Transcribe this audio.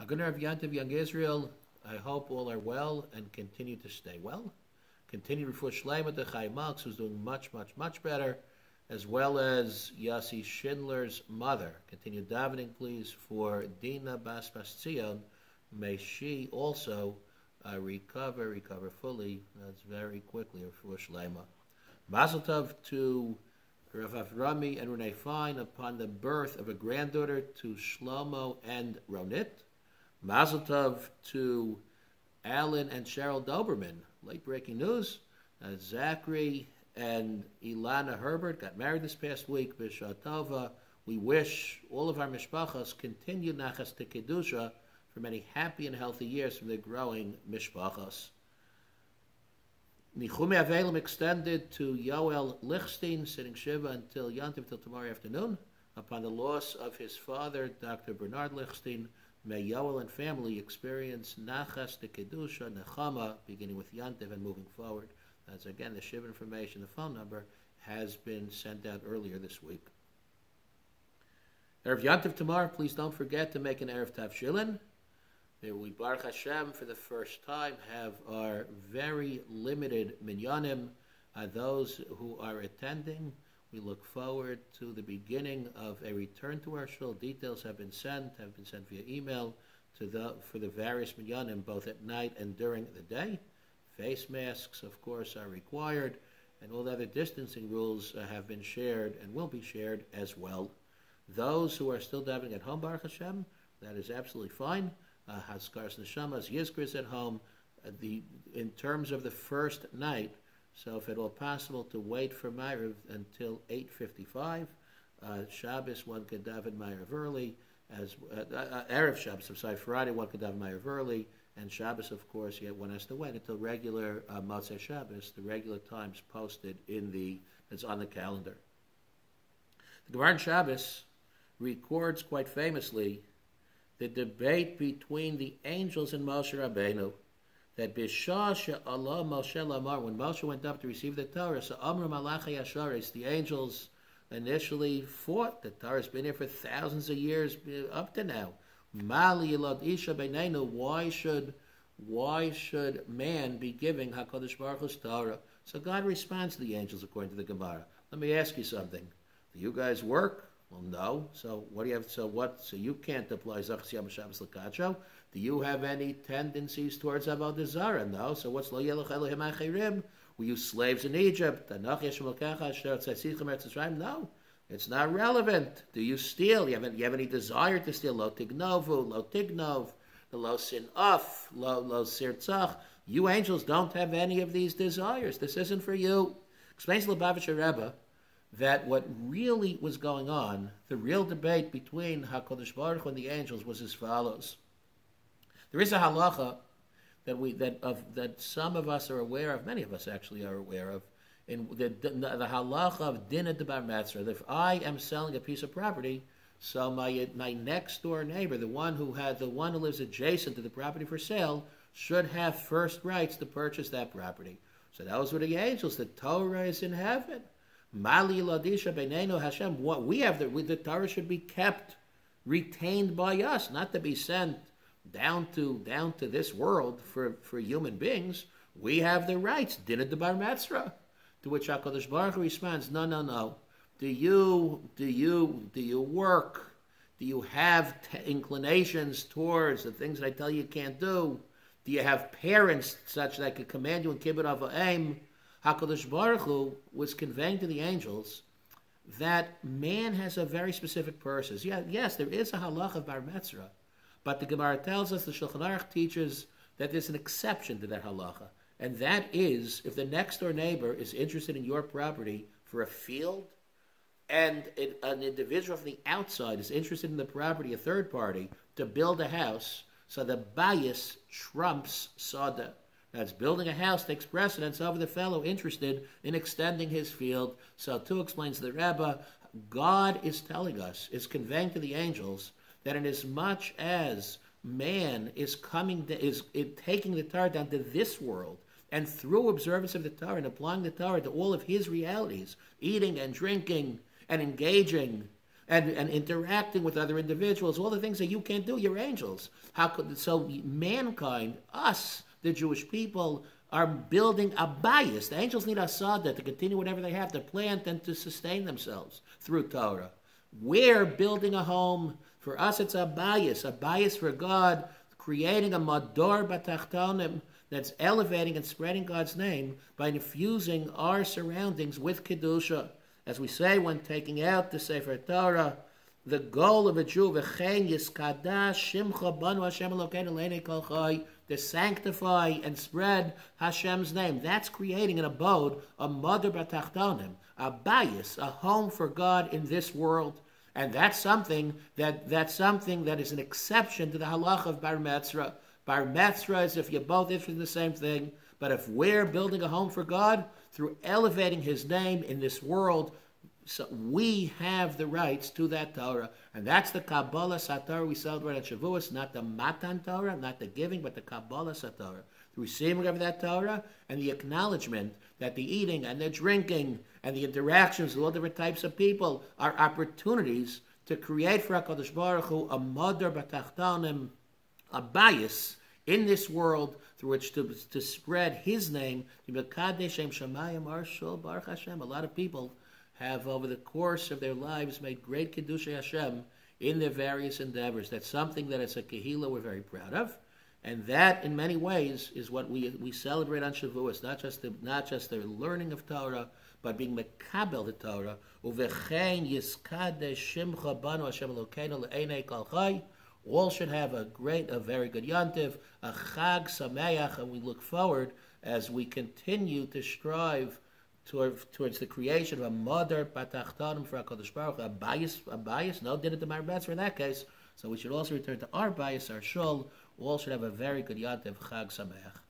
Good of Yantiv Young Israel. I hope all are well and continue to stay well. Continue for Shleima to Chaim Malks, who's doing much, much, much better, as well as Yossi Schindler's mother. Continue davening, please, for Dina Bas Tzion. May she also recover fully. That's very quickly for Shleima. Mazel Tov to Rav Avrami and Renee Fine upon the birth of a granddaughter to Shlomo and Ronit. Mazel Tov to Alan and Cheryl Doberman. Late breaking news. Zachary and Ilana Herbert got married this past week. B'Shah Tova. We wish all of our mishpachas continued nachas to kedusha for many happy and healthy years from their growing mishpachas. Nichumei Avelim extended to Yoel Lichstein, sitting Shiva until Yantiv, till tomorrow afternoon, upon the loss of his father, Dr. Bernard Lichstein. May Yoel and family experience Nachas de Kedusha, Nechama, beginning with Yantiv and moving forward. As again, the Shiva information, the phone number, has been sent out earlier this week. Erev Yantiv tomorrow, please don't forget to make an Erev Tavshilin. We, Baruch Hashem, for the first time, have our very limited minyanim. Those who are attending, we look forward to the beginning of a return to our shul. Details have been sent via email for the various minyanim, both at night and during the day. Face masks, of course, are required, and all the other distancing rules have been shared and will be shared as well. Those who are still davening at home, Baruch Hashem, that is absolutely fine. Haskars Neshamas, Yizkers at home. In terms of the first night, so if at all possible to wait for Ma'ariv until 8:55. Shabbos, one could daven Ma'ariv early. Erev Shabbos, I'm sorry, Friday, one could daven Ma'ariv early. And Shabbos, of course, yet one has to wait until regular Motzei Shabbos, the regular times posted that's on the calendar. The Gemara in Shabbos records quite famously the debate between the angels and Moshe Rabbeinu, that B'shah she'ala Moshe lamar, when Moshe went up to receive the Torah, so Amru Malachei Yasharis, the angels initially fought. The Torah's been here for thousands of years up to now. Mali Yilad Isha Beinenu, why should man be giving HaKadosh Baruch Hu's Torah? So God responds to the angels according to the Gemara. Let me ask you something. Do you guys work? Well, no. So what do you have? So what? So you can't apply Zachas Yom Shabbos L'Kacho. Do you have any tendencies towards Avodah Zarah? No. So what's Lo Yelech Elohim Achirim? Were you slaves in Egypt? No. It's not relevant. Do you steal? You have any desire to steal? Lo Tignovu, Lo Tignov, Lo Sin'af, Lo Sirtzach. You angels don't have any of these desires. This isn't for you. Explains the Lubavitcher Rebbe that what really was going on, the real debate between HaKadosh Baruch Hu and the angels, was as follows. There is a halacha that some of us are aware of, many of us actually are aware of, in the halacha of Dinah de Bar Metzra, that if I am selling a piece of property, so my next door neighbor, the one who lives adjacent to the property for sale, should have first rights to purchase that property. So those were the angels. The Torah is in heaven. Mali Ladisha Beinenu Hashem. What we have, the Torah should be kept, retained by us, not to be sent down to this world for human beings. We have the rights. Dinah de Bar Metzra. To which HaKadosh Baruch Hu responds, no. Do you work? Do you have inclinations towards the things that I tell you can't do? Do you have parents such that could command you in kibbut ava'im? HaKadosh Baruch Hu was conveying to the angels that man has a very specific purpose. Yes, there is a halach of Bar Metzra, but the Gemara tells us, the Shulchan Aruch teaches, that there's an exception to that halacha. And that is, if the next door neighbor is interested in your property for a field, and an individual from the outside is interested in the property, a third party, to build a house, so the bias trumps Sada. That's building a house takes precedence over the fellow interested in extending his field. So too explains the Rebbe, God is telling us, is conveying to the angels, that inasmuch as man is taking the Torah down to this world, and through observance of the Torah and applying the Torah to all of his realities, eating and drinking and engaging and interacting with other individuals, all the things that you can't do, you're angels. How could so mankind, us, the Jewish people, are building a bias. The angels need asada to continue whatever they have to plant and to sustain themselves through Torah. We're building a home. For us, it's a bias for God, creating a mador batachtonim that's elevating and spreading God's name by infusing our surroundings with kedusha. As we say when taking out the Sefer Torah, the goal of a Jew, v'chein yiskadash shimcha banu Hashem Elokeinu le'nei kol chai, to sanctify and spread Hashem's name. That's creating an abode, a mother batachtonim, a bias, a home for God in this world. And that's something that is an exception to the halacha of bar metzra. Bar metzra is if you're both interested in the same thing. But if we're building a home for God through elevating His name in this world, so we have the rights to that Torah. And that's the Kabbalah Satorah we celebrate at Shavuos, not the Matan Torah, not the giving, but the Kabbalah Satorah. The receiving of that Torah and the acknowledgement that the eating and the drinking and the interactions with all different types of people are opportunities to create for HaKadosh Baruch Hu a mother batachtanim, a bias in this world through which to spread His name. A lot of people have, over the course of their lives, made great Kiddushei Hashem in their various endeavors. That's something that as a Kehillah we're very proud of. And that, in many ways, is what we celebrate on Shavuos, not just the learning of Torah, but being mekabel the Torah. Uvechein yiskadesh shimcha banu Hashem Elokeinu le'enei kol chai. All should have a very good Yontiv, a Chag Sameach, and we look forward as we continue to strive towards the creation of a mother batachtanim for HaKadosh Baruch Hu, a bias, no din at the Mar Betzra in that case. So we should also return to our bias, our shul. All should have a very good Yontiv, Chag Sameach.